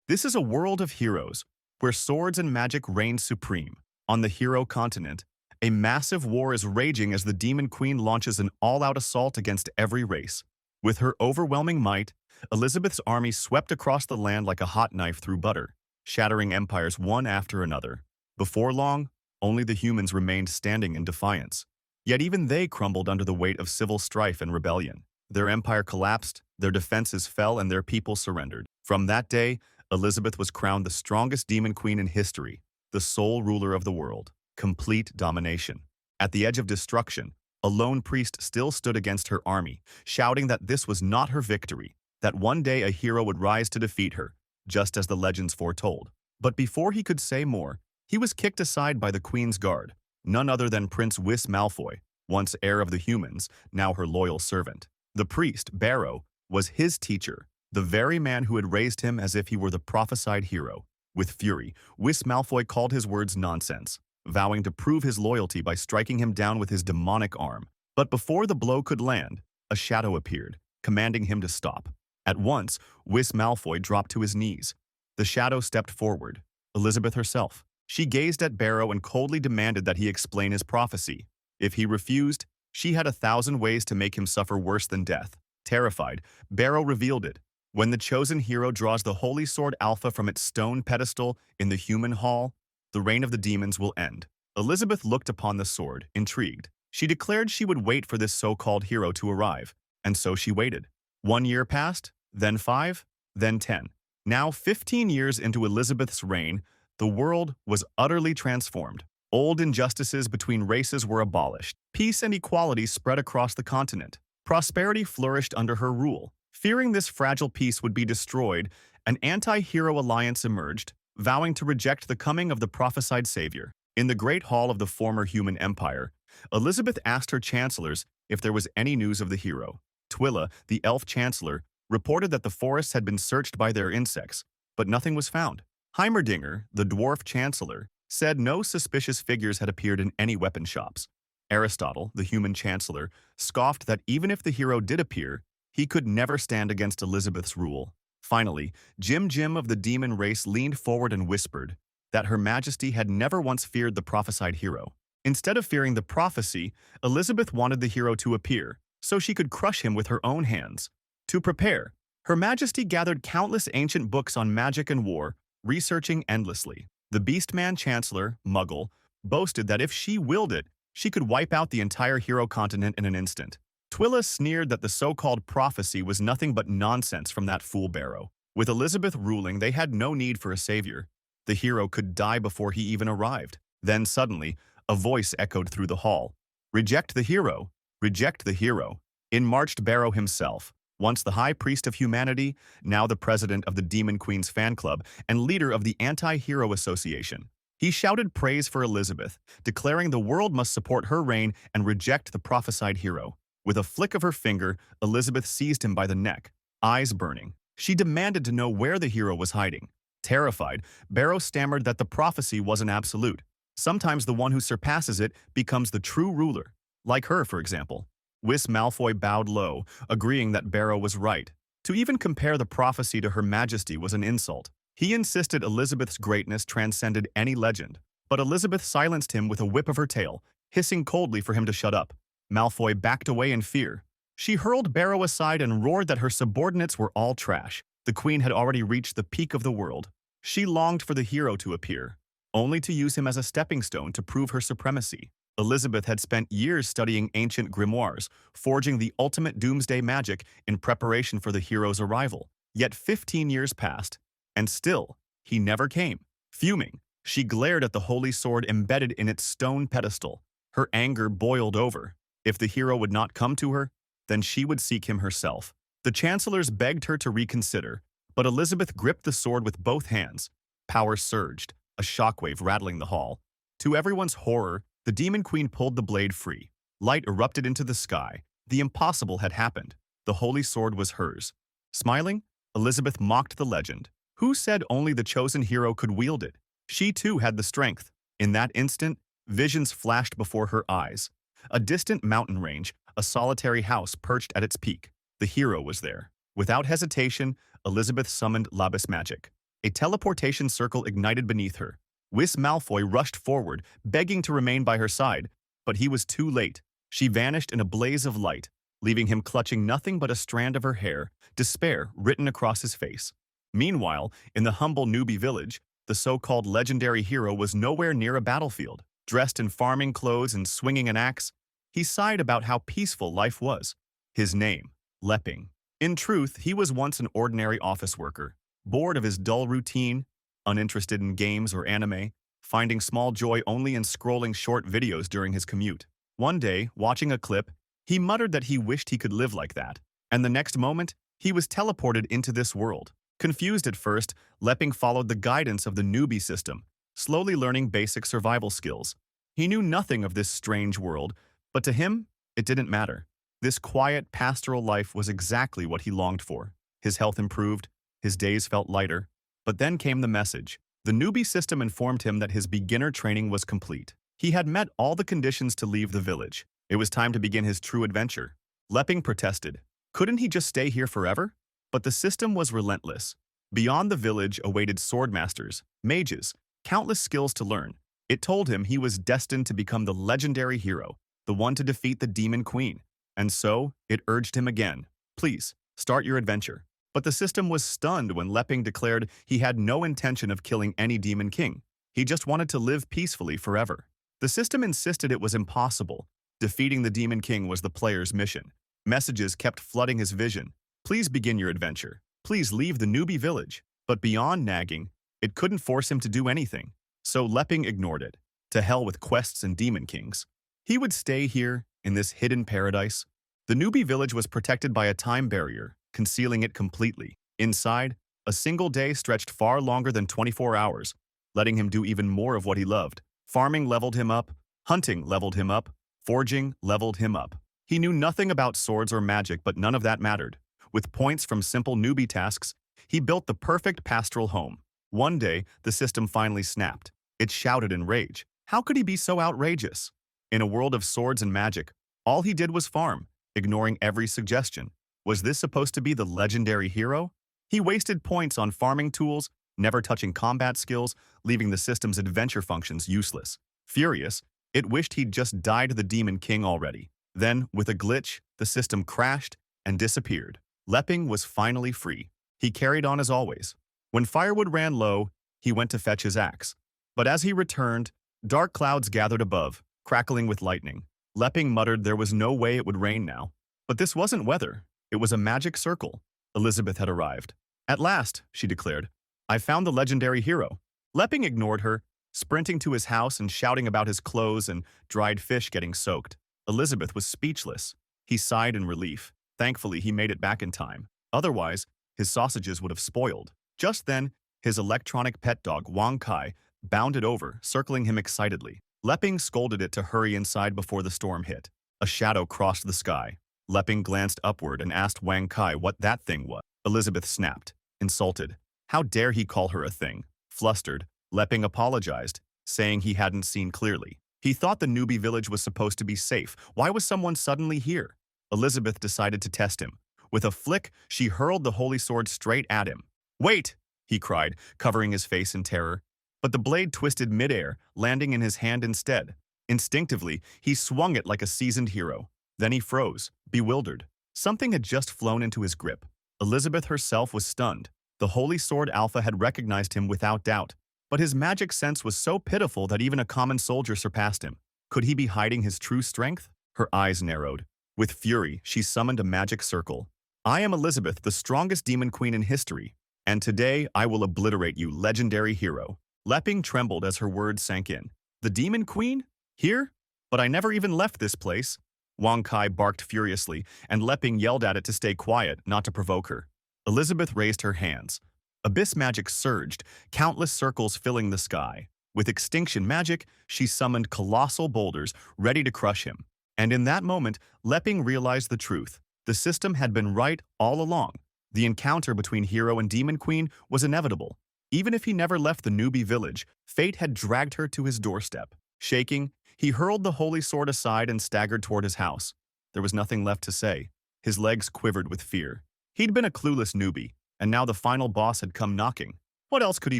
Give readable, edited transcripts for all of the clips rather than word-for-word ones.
This is a world of heroes, where swords and magic reign supreme. On the hero continent, a massive war is raging as the Demon Queen launches an all-out assault against every race. With her overwhelming might, Elizabeth's army swept across the land like a hot knife through butter, shattering empires one after another. Before long, only the humans remained standing in defiance. Yet even they crumbled under the weight of civil strife and rebellion. Their empire collapsed, their defenses fell, and their people surrendered. From that day, Elizabeth was crowned the strongest demon queen in history, the sole ruler of the world. Complete domination. At the edge of destruction, a lone priest still stood against her army, shouting that this was not her victory, that one day a hero would rise to defeat her, just as the legends foretold. But before he could say more, he was kicked aside by the Queen's guard, none other than Prince Whis Malfoy, once heir of the humans, now her loyal servant. The priest, Barrow, was his teacher, the very man who had raised him as if he were the prophesied hero. With fury, Whis Malfoy called his words nonsense, vowing to prove his loyalty by striking him down with his demonic arm. But before the blow could land, a shadow appeared, commanding him to stop. At once, Whis Malfoy dropped to his knees. The shadow stepped forward, Elizabeth herself. She gazed at Barrow and coldly demanded that he explain his prophecy. If he refused, she had 1,000 ways to make him suffer worse than death. Terrified, Barrow revealed it. When the chosen hero draws the Holy Sword Alpha from its stone pedestal in the human hall, the reign of the demons will end. Elizabeth looked upon the sword, intrigued. She declared she would wait for this so-called hero to arrive, and so she waited. 1 year passed, then 5, then 10. Now 15 years into Elizabeth's reign, the world was utterly transformed. Old injustices between races were abolished. Peace and equality spread across the continent. Prosperity flourished under her rule. Fearing this fragile peace would be destroyed, an anti-hero alliance emerged, vowing to reject the coming of the prophesied savior. In the great hall of the former human empire, Elizabeth asked her chancellors if there was any news of the hero. Twila, the elf chancellor, reported that the forests had been searched by their insects, but nothing was found. Heimerdinger, the dwarf chancellor, said no suspicious figures had appeared in any weapon shops. Aristotle, the human chancellor, scoffed that even if the hero did appear, he could never stand against Elizabeth's rule. Finally, Jim of the demon race leaned forward and whispered that Her Majesty had never once feared the prophesied hero. Instead of fearing the prophecy, Elizabeth wanted the hero to appear, so she could crush him with her own hands. To prepare, Her Majesty gathered countless ancient books on magic and war, researching endlessly. The Beastman Chancellor, Muggle, boasted that if she willed it, she could wipe out the entire hero continent in an instant. Twila sneered that the so-called prophecy was nothing but nonsense from that fool Barrow. With Elizabeth ruling, they had no need for a savior. The hero could die before he even arrived. Then suddenly, a voice echoed through the hall. "Reject the hero! Reject the hero!" In marched Barrow himself, once the High Priest of Humanity, now the president of the Demon Queen's fan club and leader of the Anti-Hero Association. He shouted praise for Elizabeth, declaring the world must support her reign and reject the prophesied hero. With a flick of her finger, Elizabeth seized him by the neck, eyes burning. She demanded to know where the hero was hiding. Terrified, Barrow stammered that the prophecy wasn't absolute. Sometimes the one who surpasses it becomes the true ruler, like her, for example. Whis Malfoy bowed low, agreeing that Barrow was right. To even compare the prophecy to Her Majesty was an insult. He insisted Elizabeth's greatness transcended any legend, but Elizabeth silenced him with a whip of her tail, hissing coldly for him to shut up. Malfoy backed away in fear. She hurled Barrow aside and roared that her subordinates were all trash. The Queen had already reached the peak of the world. She longed for the hero to appear, only to use him as a stepping stone to prove her supremacy. Elizabeth had spent years studying ancient grimoires, forging the ultimate doomsday magic in preparation for the hero's arrival. Yet 15 years passed, and still, he never came. Fuming, she glared at the holy sword embedded in its stone pedestal. Her anger boiled over. If the hero would not come to her, then she would seek him herself. The chancellors begged her to reconsider, but Elizabeth gripped the sword with both hands. Power surged, a shockwave rattling the hall. To everyone's horror, the Demon Queen pulled the blade free. Light erupted into the sky. The impossible had happened. The holy sword was hers. Smiling, Elizabeth mocked the legend. Who said only the chosen hero could wield it? She too had the strength. In that instant, visions flashed before her eyes. A distant mountain range, a solitary house perched at its peak. The hero was there. Without hesitation, Elizabeth summoned Labis magic. A teleportation circle ignited beneath her. Whis Malfoy rushed forward, begging to remain by her side, but he was too late. She vanished in a blaze of light, leaving him clutching nothing but a strand of her hair, despair written across his face. Meanwhile, in the humble newbie village, the so-called legendary hero was nowhere near a battlefield. Dressed in farming clothes and swinging an axe, he sighed about how peaceful life was. His name, Lepping. In truth, he was once an ordinary office worker, bored of his dull routine, uninterested in games or anime, finding small joy only in scrolling short videos during his commute. One day, watching a clip, he muttered that he wished he could live like that, and the next moment, he was teleported into this world. Confused at first, Lepping followed the guidance of the newbie system, slowly learning basic survival skills. He knew nothing of this strange world, but to him, it didn't matter. This quiet, pastoral life was exactly what he longed for. His health improved, his days felt lighter. But then came the message. The newbie system informed him that his beginner training was complete. He had met all the conditions to leave the village. It was time to begin his true adventure. Lepping protested. Couldn't he just stay here forever? But the system was relentless. Beyond the village awaited swordmasters, mages, countless skills to learn. It told him he was destined to become the legendary hero, the one to defeat the Demon Queen. And so, it urged him again. Please, start your adventure. But the system was stunned when Lepping declared he had no intention of killing any Demon King. He just wanted to live peacefully forever. The system insisted it was impossible. Defeating the Demon King was the player's mission. Messages kept flooding his vision. Please begin your adventure. Please leave the newbie village. But beyond nagging, it couldn't force him to do anything. So Lepping ignored it. To hell with quests and Demon Kings. He would stay here, in this hidden paradise. The newbie village was protected by a time barrier, concealing it completely. Inside, a single day stretched far longer than 24 hours, letting him do even more of what he loved. Farming leveled him up, hunting leveled him up, forging leveled him up. He knew nothing about swords or magic, but none of that mattered. With points from simple newbie tasks, he built the perfect pastoral home. One day, the system finally snapped. It shouted in rage. How could he be so outrageous? In a world of swords and magic, all he did was farm, ignoring every suggestion. Was this supposed to be the legendary hero? He wasted points on farming tools, never touching combat skills, leaving the system's adventure functions useless. Furious, it wished he'd just died the Demon King already. Then, with a glitch, the system crashed and disappeared. Lepping was finally free. He carried on as always. When firewood ran low, he went to fetch his axe. But as he returned, dark clouds gathered above, crackling with lightning. Lepping muttered there was no way it would rain now. But this wasn't weather. It was a magic circle. Elizabeth had arrived. At last, she declared, I found the legendary hero. Lepping ignored her, sprinting to his house and shouting about his clothes and dried fish getting soaked. Elizabeth was speechless. He sighed in relief. Thankfully, he made it back in time. Otherwise, his sausages would have spoiled. Just then, his electronic pet dog, Wang Kai, bounded over, circling him excitedly. Lepping scolded it to hurry inside before the storm hit. A shadow crossed the sky. Lepping glanced upward and asked Wang Kai what that thing was. Elizabeth snapped, insulted. How dare he call her a thing? Flustered, Lepping apologized, saying he hadn't seen clearly. He thought the newbie village was supposed to be safe. Why was someone suddenly here? Elizabeth decided to test him. With a flick, she hurled the holy sword straight at him. Wait! He cried, covering his face in terror. But the blade twisted midair, landing in his hand instead. Instinctively, he swung it like a seasoned hero. Then he froze, bewildered. Something had just flown into his grip. Elizabeth herself was stunned. The Holy Sword Alpha had recognized him without doubt. But his magic sense was so pitiful that even a common soldier surpassed him. Could he be hiding his true strength? Her eyes narrowed. With fury, she summoned a magic circle. I am Elizabeth, the strongest demon queen in history. And today, I will obliterate you, legendary hero. Lepping trembled as her words sank in. The Demon Queen? Here? But I never even left this place. Wang Kai barked furiously, and Lepping yelled at it to stay quiet, not to provoke her. Elizabeth raised her hands. Abyss magic surged, countless circles filling the sky. With extinction magic, she summoned colossal boulders, ready to crush him. And in that moment, Lepping realized the truth. The system had been right all along. The encounter between hero and demon queen was inevitable. Even if he never left the newbie village, fate had dragged her to his doorstep. Shaking, he hurled the holy sword aside and staggered toward his house. There was nothing left to say. His legs quivered with fear. He'd been a clueless newbie, and now the final boss had come knocking. What else could he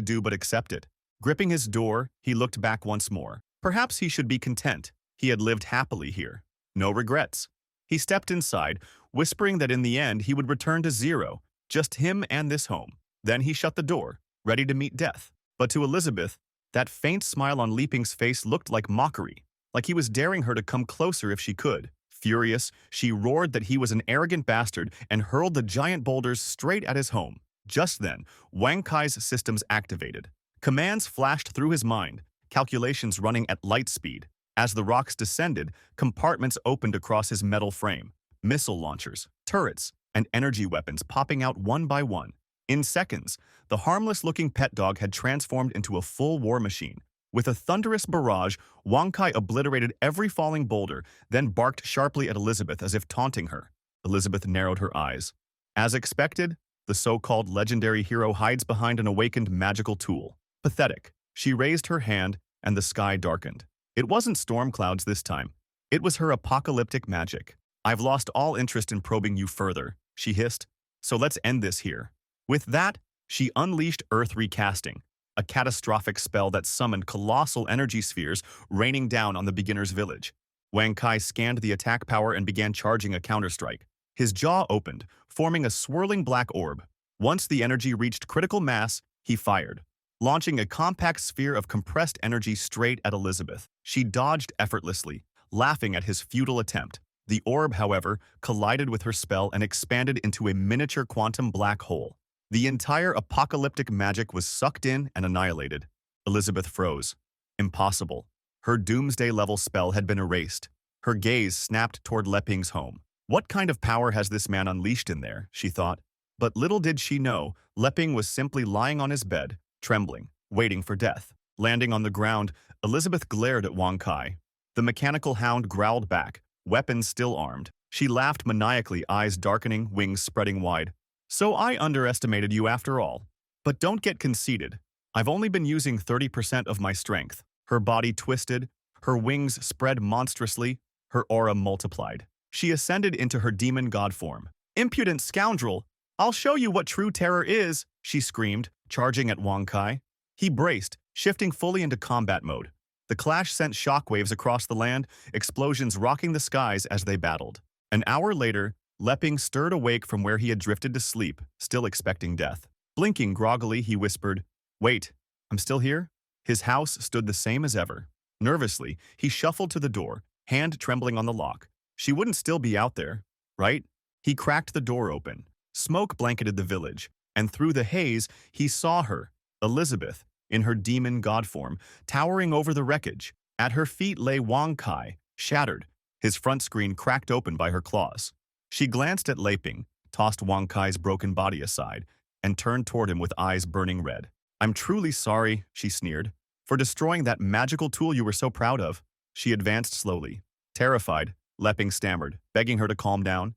do but accept it? Gripping his door, he looked back once more. Perhaps he should be content. He had lived happily here. No regrets. He stepped inside, whispering that in the end he would return to zero, just him and this home. Then he shut the door, ready to meet death. But to Elizabeth, that faint smile on Leaping's face looked like mockery, like he was daring her to come closer if she could. Furious, she roared that he was an arrogant bastard and hurled the giant boulders straight at his home. Just then, Wang Kai's systems activated. Commands flashed through his mind, calculations running at light speed. As the rocks descended, compartments opened across his metal frame. Missile launchers, turrets, and energy weapons popping out one by one. In seconds, the harmless-looking pet dog had transformed into a full war machine. With a thunderous barrage, Wang Kai obliterated every falling boulder, then barked sharply at Elizabeth as if taunting her. Elizabeth narrowed her eyes. As expected, the so-called legendary hero hides behind an awakened magical tool. Pathetic. She raised her hand, and the sky darkened. It wasn't storm clouds this time. It was her apocalyptic magic. "I've lost all interest in probing you further," she hissed. "So let's end this here." With that, she unleashed Earth Recasting, a catastrophic spell that summoned colossal energy spheres raining down on the beginner's village. Wang Kai scanned the attack power and began charging a counterstrike. His jaw opened, forming a swirling black orb. Once the energy reached critical mass, he fired, launching a compact sphere of compressed energy straight at Elizabeth. She dodged effortlessly, laughing at his futile attempt. The orb, however, collided with her spell and expanded into a miniature quantum black hole. The entire apocalyptic magic was sucked in and annihilated. Elizabeth froze. Impossible. Her doomsday-level spell had been erased. Her gaze snapped toward Leping's home. What kind of power has this man unleashed in there, she thought. But little did she know, Leping was simply lying on his bed, trembling, waiting for death. Landing on the ground, Elizabeth glared at Wang Kai. The mechanical hound growled back, weapons still armed. She laughed maniacally, eyes darkening, wings spreading wide. "So I underestimated you after all. But don't get conceited. I've only been using 30% of my strength." Her body twisted, her wings spread monstrously, her aura multiplied. She ascended into her demon god form. "Impudent scoundrel! I'll show you what true terror is!" she screamed, charging at Wang Kai. He braced, shifting fully into combat mode. The clash sent shockwaves across the land, explosions rocking the skies as they battled. An hour later, Leping stirred awake from where he had drifted to sleep, still expecting death. Blinking groggily, he whispered, "Wait, I'm still here?" His house stood the same as ever. Nervously, he shuffled to the door, hand trembling on the lock. She wouldn't still be out there, right? He cracked the door open. Smoke blanketed the village, and through the haze, he saw her, Elizabeth, in her demon god form, towering over the wreckage. At her feet lay Wang Kai, shattered, his front screen cracked open by her claws. She glanced at Leping, tossed Wang Kai's broken body aside, and turned toward him with eyes burning red. "I'm truly sorry," she sneered, "for destroying that magical tool you were so proud of." She advanced slowly. Terrified, Leping stammered, begging her to calm down.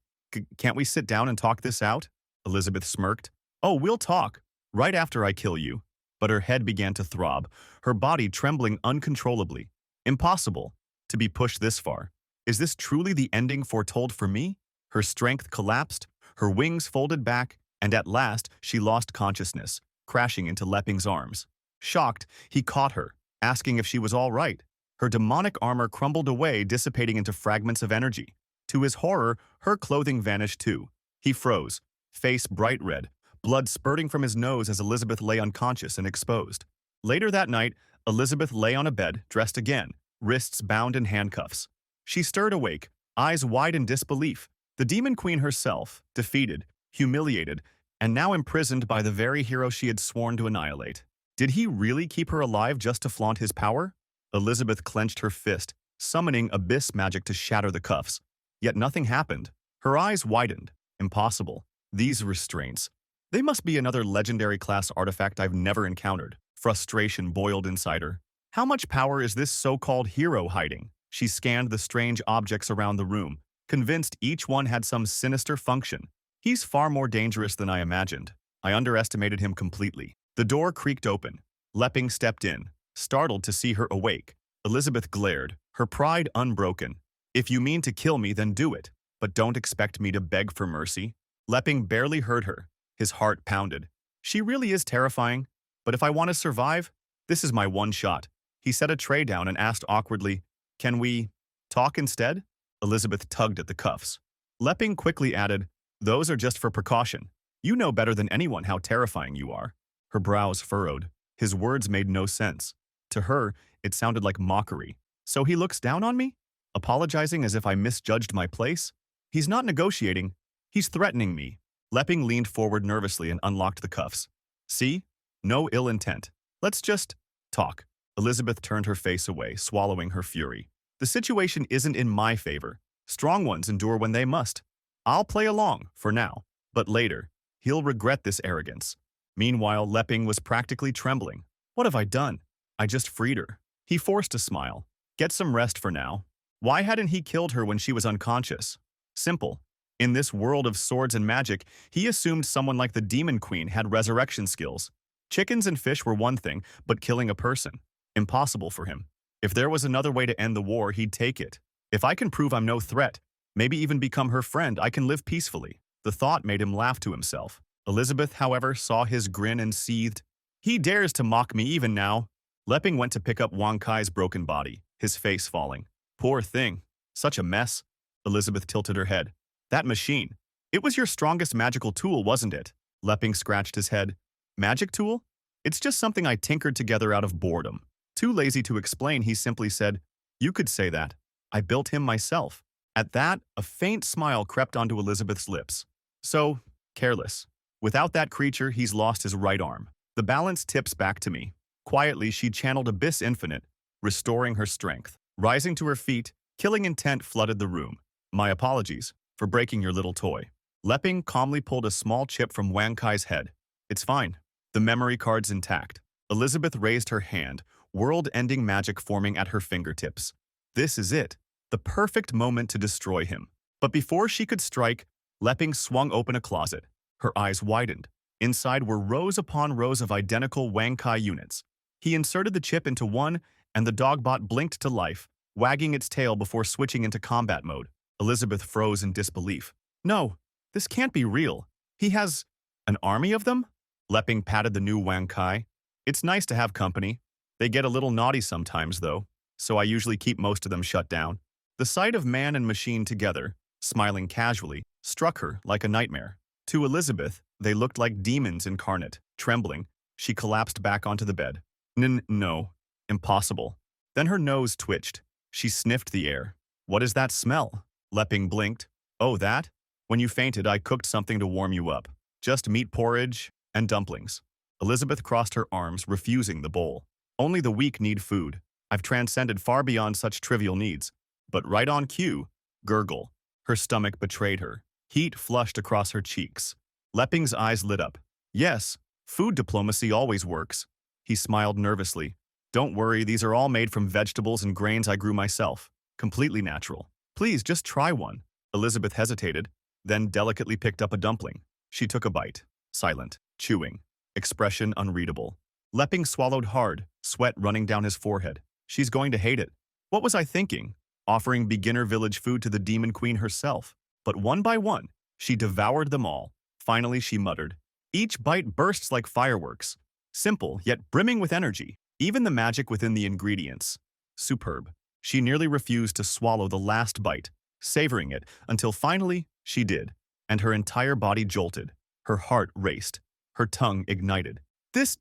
Can't we sit down and talk this out?" Elizabeth smirked. "Oh, we'll talk, right after I kill you." But her head began to throb, her body trembling uncontrollably. Impossible, to be pushed this far. Is this truly the ending foretold for me? Her strength collapsed, her wings folded back, and at last she lost consciousness, crashing into Leping's arms. Shocked, he caught her, asking if she was all right. Her demonic armor crumbled away, dissipating into fragments of energy. To his horror, her clothing vanished too. He froze, face bright red, blood spurting from his nose as Elizabeth lay unconscious and exposed. Later that night, Elizabeth lay on a bed, dressed again, wrists bound in handcuffs. She stirred awake, eyes wide in disbelief. The Demon Queen herself, defeated, humiliated, and now imprisoned by the very hero she had sworn to annihilate. Did he really keep her alive just to flaunt his power? Elizabeth clenched her fist, summoning abyss magic to shatter the cuffs. Yet nothing happened. Her eyes widened. Impossible. These restraints. They must be another legendary class artifact I've never encountered. Frustration boiled inside her. How much power is this so-called hero hiding? She scanned the strange objects around the room, convinced each one had some sinister function. He's far more dangerous than I imagined. I underestimated him completely. The door creaked open. Leping stepped in, startled to see her awake. Elizabeth glared, her pride unbroken. "If you mean to kill me, then do it, but don't expect me to beg for mercy." Leping barely heard her. His heart pounded. She really is terrifying. But if I want to survive, this is my one shot. He set a tray down and asked awkwardly, "Can we talk instead?" Elizabeth tugged at the cuffs. Lepping quickly added, "Those are just for precaution. You know better than anyone how terrifying you are." Her brows furrowed. His words made no sense. To her, it sounded like mockery. So he looks down on me? Apologizing as if I misjudged my place? He's not negotiating. He's threatening me. Lepping leaned forward nervously and unlocked the cuffs. "See? No ill intent. Let's just talk." Elizabeth turned her face away, swallowing her fury. "The situation isn't in my favor. Strong ones endure when they must. I'll play along, for now. But later, he'll regret this arrogance." Meanwhile, Lepping was practically trembling. "What have I done? I just freed her." He forced a smile. "Get some rest for now." Why hadn't he killed her when she was unconscious? Simple. In this world of swords and magic, he assumed someone like the Demon Queen had resurrection skills. Chickens and fish were one thing, but killing a person? Impossible for him. If there was another way to end the war, he'd take it. If I can prove I'm no threat, maybe even become her friend, I can live peacefully. The thought made him laugh to himself. Elizabeth, however, saw his grin and seethed. "He dares to mock me even now." Lepping went to pick up Wang Kai's broken body, his face falling. "Poor thing. Such a mess." Elizabeth tilted her head. "That machine. It was your strongest magical tool, wasn't it?" Lepping scratched his head. "Magic tool? It's just something I tinkered together out of boredom." Too lazy to explain, he simply said, "You could say that. I built him myself." At that, a faint smile crept onto Elizabeth's lips. "So, careless. Without that creature, he's lost his right arm. The balance tips back to me." Quietly, she channeled Abyss Infinite, restoring her strength. Rising to her feet, killing intent flooded the room. "My apologies for breaking your little toy." Lepping calmly pulled a small chip from Wang Kai's head. "It's fine. The memory card's intact." Elizabeth raised her hand, world-ending magic forming at her fingertips. This is it. The perfect moment to destroy him. But before she could strike, Lepping swung open a closet. Her eyes widened. Inside were rows upon rows of identical Wang Kai units. He inserted the chip into one, and the dogbot blinked to life, wagging its tail before switching into combat mode. Elizabeth froze in disbelief. "No, this can't be real. He has an army of them?" Lepping patted the new Wang Kai. "It's nice to have company. They get a little naughty sometimes, though, so I usually keep most of them shut down." The sight of man and machine together, smiling casually, struck her like a nightmare. To Elizabeth, they looked like demons incarnate. Trembling, she collapsed back onto the bed. No. Impossible." Then her nose twitched. She sniffed the air. "What is that smell?" Lepping blinked. "Oh, that? When you fainted, I cooked something to warm you up. Just meat porridge and dumplings." Elizabeth crossed her arms, refusing the bowl. "Only the weak need food. I've transcended far beyond such trivial needs." But right on cue, gurgle. Her stomach betrayed her. Heat flushed across her cheeks. Lepping's eyes lit up. "Yes, food diplomacy always works." He smiled nervously. "Don't worry, these are all made from vegetables and grains I grew myself. Completely natural. Please, just try one." Elizabeth hesitated, then delicately picked up a dumpling. She took a bite. Silent. Chewing. Expression unreadable. Lepping swallowed hard, sweat running down his forehead. "She's going to hate it. What was I thinking? Offering beginner village food to the Demon Queen herself." But one by one, she devoured them all. Finally, she muttered. Each bite bursts like fireworks. Simple, yet brimming with energy. Even the magic within the ingredients. Superb. She nearly refused to swallow the last bite, savoring it until finally she did, and her entire body jolted. Her heart raced. Her tongue ignited. This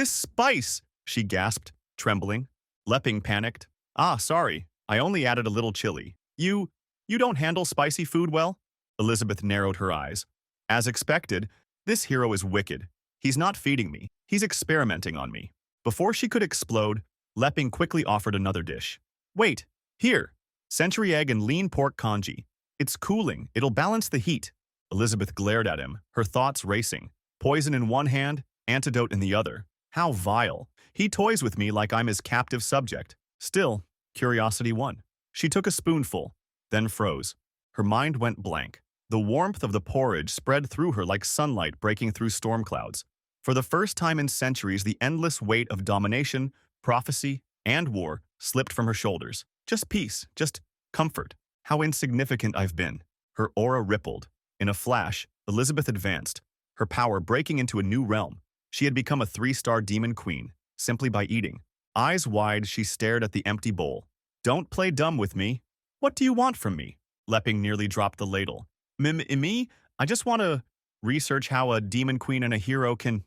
spice!" she gasped, trembling. Lepping panicked. "Ah, sorry. I only added a little chili. You don't handle spicy food well?" Elizabeth narrowed her eyes. "As expected, this hero is wicked. He's not feeding me. He's experimenting on me." Before she could explode, Lepping quickly offered another dish. "Wait, here. Century egg and lean pork congee. It's cooling. It'll balance the heat." Elizabeth glared at him, her thoughts racing. Poison in one hand, antidote in the other. How vile. He toys with me like I'm his captive subject. Still, curiosity won. She took a spoonful, then froze. Her mind went blank. The warmth of the porridge spread through her like sunlight breaking through storm clouds. For the first time in centuries, the endless weight of domination, prophecy, and war slipped from her shoulders. Just peace, just comfort. How insignificant I've been. Her aura rippled. In a flash, Elizabeth advanced, her power breaking into a new realm. She had become a 3-star demon queen, simply by eating. Eyes wide, she stared at the empty bowl. "Don't play dumb with me. What do you want from me?" Lepping nearly dropped the ladle. Me? I just want to research how a demon queen and a hero can,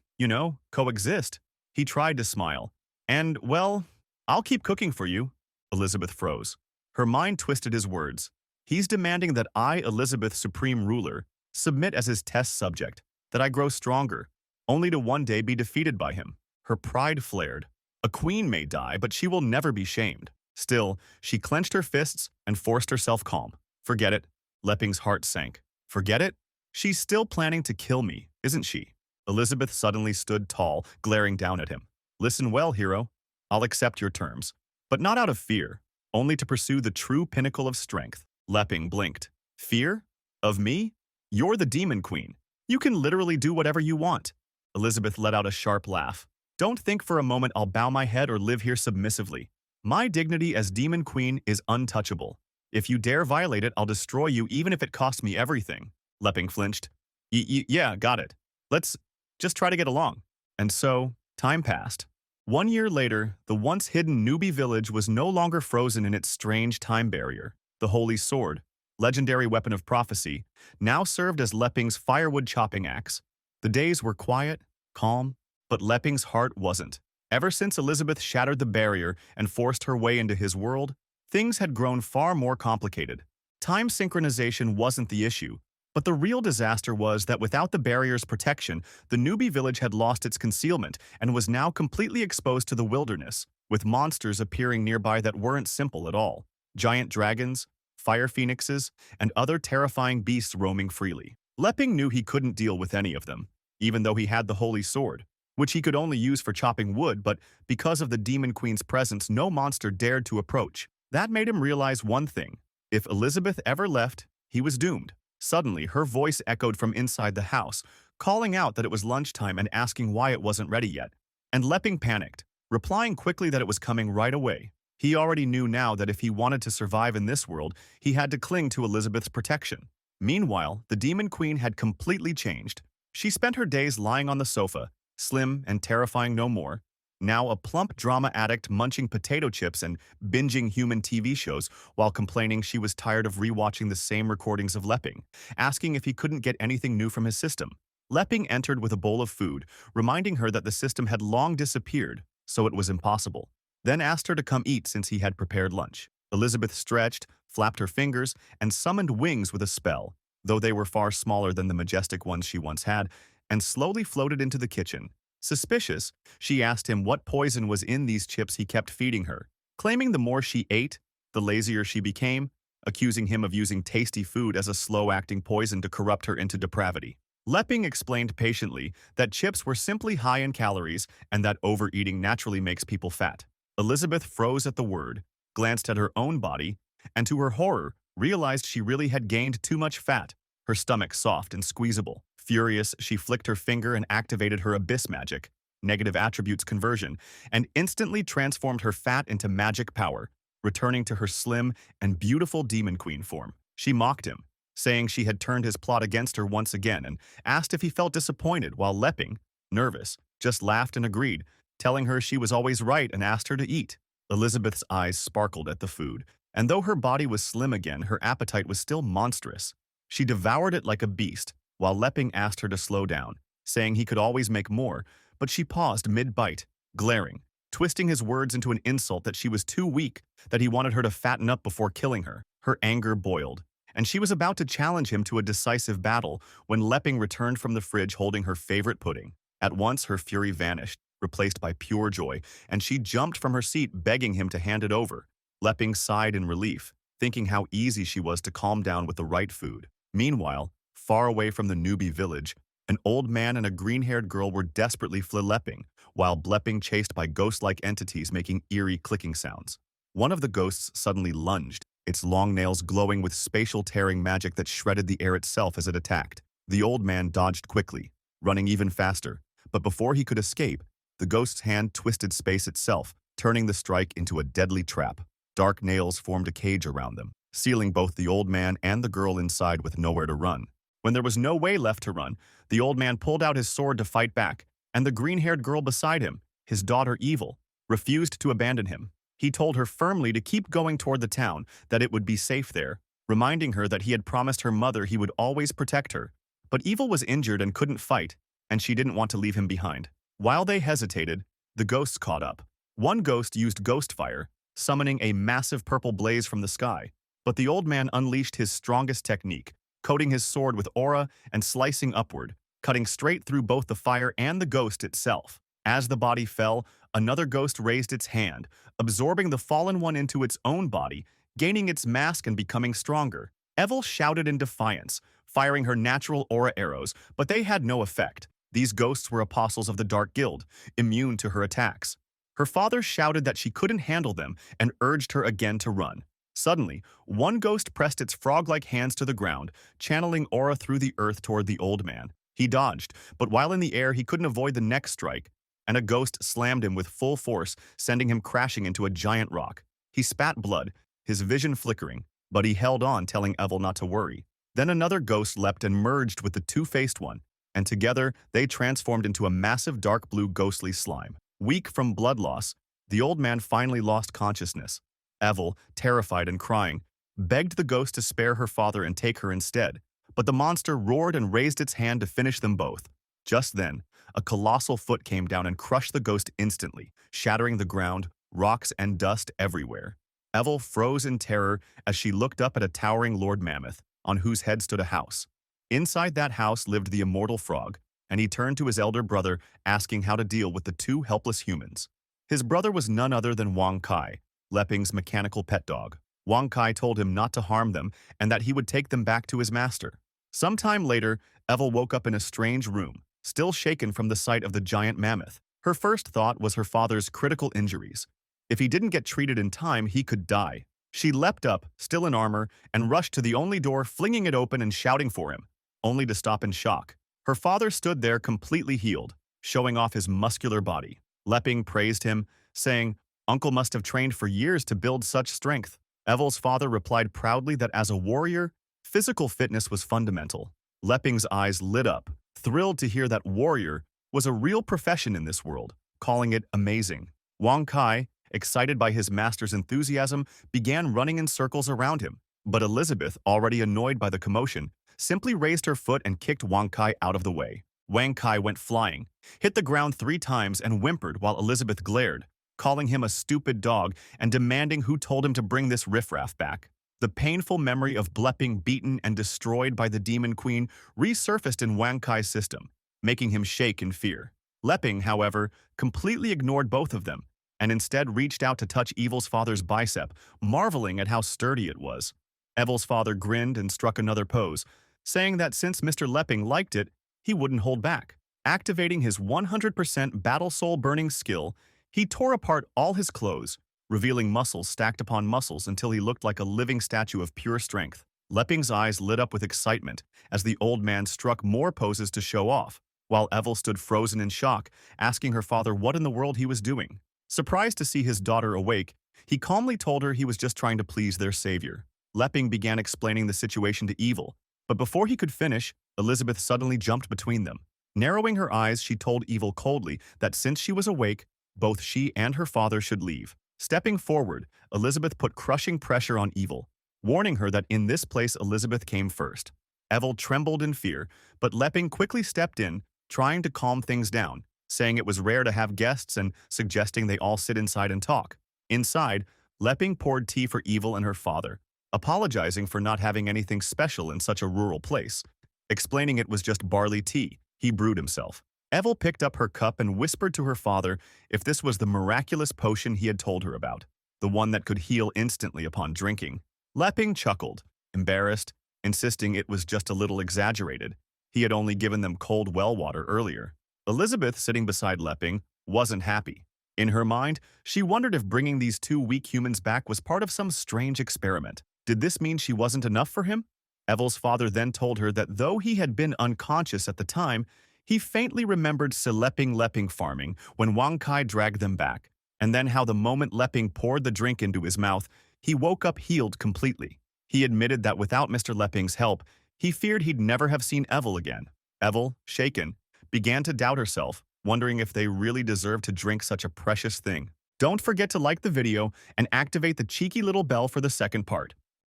coexist." He tried to smile. "And, well, I'll keep cooking for you." Elizabeth froze. Her mind twisted his words. He's demanding that I, Elizabeth, supreme ruler, submit as his test subject, that I grow stronger, only to one day be defeated by him. Her pride flared. A queen may die, but she will never be shamed. Still, she clenched her fists and forced herself calm. "Forget it." Lepping's heart sank. "Forget it? She's still planning to kill me, isn't she?" Elizabeth suddenly stood tall, glaring down at him. "Listen well, hero. I'll accept your terms, but not out of fear, only to pursue the true pinnacle of strength." Lepping blinked. "Fear? Of me? You're the demon queen. You can literally do whatever you want." Elizabeth let out a sharp laugh. "Don't think for a moment I'll bow my head or live here submissively. My dignity as demon queen is untouchable. If you dare violate it, I'll destroy you even if it costs me everything." Lepping flinched. Yeah, got it. Let's just try to get along." And so, time passed. 1 year later, the once hidden newbie village was no longer frozen in its strange time barrier. The holy sword, legendary weapon of prophecy, now served as Lepping's firewood chopping axe. The days were quiet, calm, but Lepping's heart wasn't. Ever since Elizabeth shattered the barrier and forced her way into his world, things had grown far more complicated. Time synchronization wasn't the issue, but the real disaster was that without the barrier's protection, the newbie village had lost its concealment and was now completely exposed to the wilderness, with monsters appearing nearby that weren't simple at all. Giant dragons, fire phoenixes, and other terrifying beasts roaming freely. Lepping knew he couldn't deal with any of them, even though he had the holy sword, which he could only use for chopping wood, but because of the demon queen's presence, no monster dared to approach. That made him realize one thing. If Elizabeth ever left, he was doomed. Suddenly, her voice echoed from inside the house, calling out that it was lunchtime and asking why it wasn't ready yet. And Lepping panicked, replying quickly that it was coming right away. He already knew now that if he wanted to survive in this world, he had to cling to Elizabeth's protection. Meanwhile, the demon queen had completely changed. She spent her days lying on the sofa, slim and terrifying no more, now a plump drama addict munching potato chips and binging human TV shows while complaining she was tired of rewatching the same recordings of Lepping, asking if he couldn't get anything new from his system. Lepping entered with a bowl of food, reminding her that the system had long disappeared, so it was impossible. Then asked her to come eat since he had prepared lunch. Elizabeth stretched, flapped her fingers, and summoned wings with a spell, though they were far smaller than the majestic ones she once had, and slowly floated into the kitchen. Suspicious, she asked him what poison was in these chips he kept feeding her, claiming the more she ate, the lazier she became, accusing him of using tasty food as a slow-acting poison to corrupt her into depravity. Lepping explained patiently that chips were simply high in calories and that overeating naturally makes people fat. Elizabeth froze at the word, glanced at her own body, and to her horror, realized she really had gained too much fat, her stomach soft and squeezable. Furious, she flicked her finger and activated her abyss magic, negative attributes conversion, and instantly transformed her fat into magic power, returning to her slim and beautiful demon queen form. She mocked him, saying she had turned his plot against her once again, and asked if he felt disappointed, while Lepping, nervous, just laughed and agreed, telling her she was always right and asked her to eat. Elizabeth's eyes sparkled at the food, and though her body was slim again, her appetite was still monstrous. She devoured it like a beast, while Lepping asked her to slow down, saying he could always make more, but she paused mid-bite, glaring, twisting his words into an insult that she was too weak, that he wanted her to fatten up before killing her. Her anger boiled, and she was about to challenge him to a decisive battle when Lepping returned from the fridge holding her favorite pudding. At once, her fury vanished, replaced by pure joy, and she jumped from her seat begging him to hand it over. Lepping sighed in relief, thinking how easy she was to calm down with the right food. Meanwhile, far away from the newbie village, an old man and a green-haired girl were desperately Lepping, while Lepping chased by ghost-like entities making eerie clicking sounds. One of the ghosts suddenly lunged, its long nails glowing with spatial tearing magic that shredded the air itself as it attacked. The old man dodged quickly, running even faster, but before he could escape, the ghost's hand twisted space itself, turning the strike into a deadly trap. Dark nails formed a cage around them, sealing both the old man and the girl inside with nowhere to run. When there was no way left to run, the old man pulled out his sword to fight back, And the green-haired girl beside him, his daughter Evil, refused to abandon him. He told her firmly to keep going toward the town, that it would be safe there, reminding her that he had promised her mother he would always protect her. But Evil was injured and couldn't fight, and she didn't want to leave him behind. While they hesitated, the ghosts caught up. One ghost used ghost fire, summoning a massive purple blaze from the sky. But the old man unleashed his strongest technique, coating his sword with aura and slicing upward, cutting straight through both the fire and the ghost itself. As the body fell, another ghost raised its hand, absorbing the fallen one into its own body, gaining its mask and becoming stronger. Evil shouted in defiance, firing her natural aura arrows, but they had no effect. These ghosts were apostles of the Dark Guild, immune to her attacks. Her father shouted that she couldn't handle them and urged her again to run. Suddenly, one ghost pressed its frog-like hands to the ground, channeling aura through the earth toward the old man. He dodged, but while in the air he couldn't avoid the next strike, and a ghost slammed him with full force, sending him crashing into a giant rock. He spat blood, his vision flickering, but he held on, telling Evil not to worry. Then another ghost leapt and merged with the two-faced one, and together they transformed into a massive dark blue ghostly slime. Weak from blood loss, the old man finally lost consciousness. Evil, terrified and crying, begged the ghost to spare her father and take her instead, but the monster roared and raised its hand to finish them both. Just then, a colossal foot came down and crushed the ghost instantly, shattering the ground, rocks and dust everywhere. Evil froze in terror as she looked up at a towering Lord Mammoth, on whose head stood a house. Inside that house lived the immortal frog, and he turned to his elder brother, asking how to deal with the two helpless humans. His brother was none other than Wang Kai, Leping's mechanical pet dog. Wang Kai told him not to harm them and that he would take them back to his master. Sometime later, Evil woke up in a strange room, still shaken from the sight of the giant mammoth. Her first thought was her father's critical injuries. If he didn't get treated in time, he could die. She leapt up, still in armor, and rushed to the only door, flinging it open and shouting for him, only to stop in shock. Her father stood there completely healed, showing off his muscular body. Leping praised him, saying, "Uncle must have trained for years to build such strength." Evil's father replied proudly that as a warrior, physical fitness was fundamental. Leping's eyes lit up, thrilled to hear that warrior was a real profession in this world, calling it amazing. Wang Kai, excited by his master's enthusiasm, began running in circles around him, but Elizabeth, already annoyed by the commotion, simply raised her foot and kicked Wang Kai out of the way. Wang Kai went flying, hit the ground 3 times and whimpered while Elizabeth glared, calling him a stupid dog and demanding who told him to bring this riffraff back. The painful memory of Leping beaten and destroyed by the Demon Queen resurfaced in Wang Kai's system, making him shake in fear. Leping, however, completely ignored both of them, and instead reached out to touch Evil's father's bicep, marveling at how sturdy it was. Evil's father grinned and struck another pose, saying that since Mr. Leping liked it, he wouldn't hold back. Activating his 100% battle soul burning skill, he tore apart all his clothes, revealing muscles stacked upon muscles until he looked like a living statue of pure strength. Leping's eyes lit up with excitement as the old man struck more poses to show off, while Evil stood frozen in shock, asking her father what in the world he was doing. Surprised to see his daughter awake, he calmly told her he was just trying to please their savior. Leping began explaining the situation to Evil, but before he could finish, Elizabeth suddenly jumped between them. Narrowing her eyes, she told Evil coldly that since she was awake, both she and her father should leave. Stepping forward, Elizabeth put crushing pressure on Evil, warning her that in this place Elizabeth came first. Evil trembled in fear, but Leping quickly stepped in, trying to calm things down, saying it was rare to have guests and suggesting they all sit inside and talk. Inside, Leping poured tea for Evil and her father, apologizing for not having anything special in such a rural place. Explaining it was just barley tea, he brewed himself. Evil picked up her cup and whispered to her father if this was the miraculous potion he had told her about, the one that could heal instantly upon drinking. Leping chuckled, embarrassed, insisting it was just a little exaggerated. He had only given them cold well water earlier. Elizabeth, sitting beside Leping, wasn't happy. In her mind, she wondered if bringing these 2 weak humans back was part of some strange experiment. Did this mean she wasn't enough for him? Evil's father then told her that though he had been unconscious at the time, he faintly remembered Leping farming when Wang Kai dragged them back, and then how the moment Leping poured the drink into his mouth, he woke up healed completely. He admitted that without Mr. Leping's help, he feared he'd never have seen Evil again. Evil, shaken, began to doubt herself, wondering if they really deserve to drink such a precious thing. Don't forget to like the video and activate the cheeky little bell for the second part.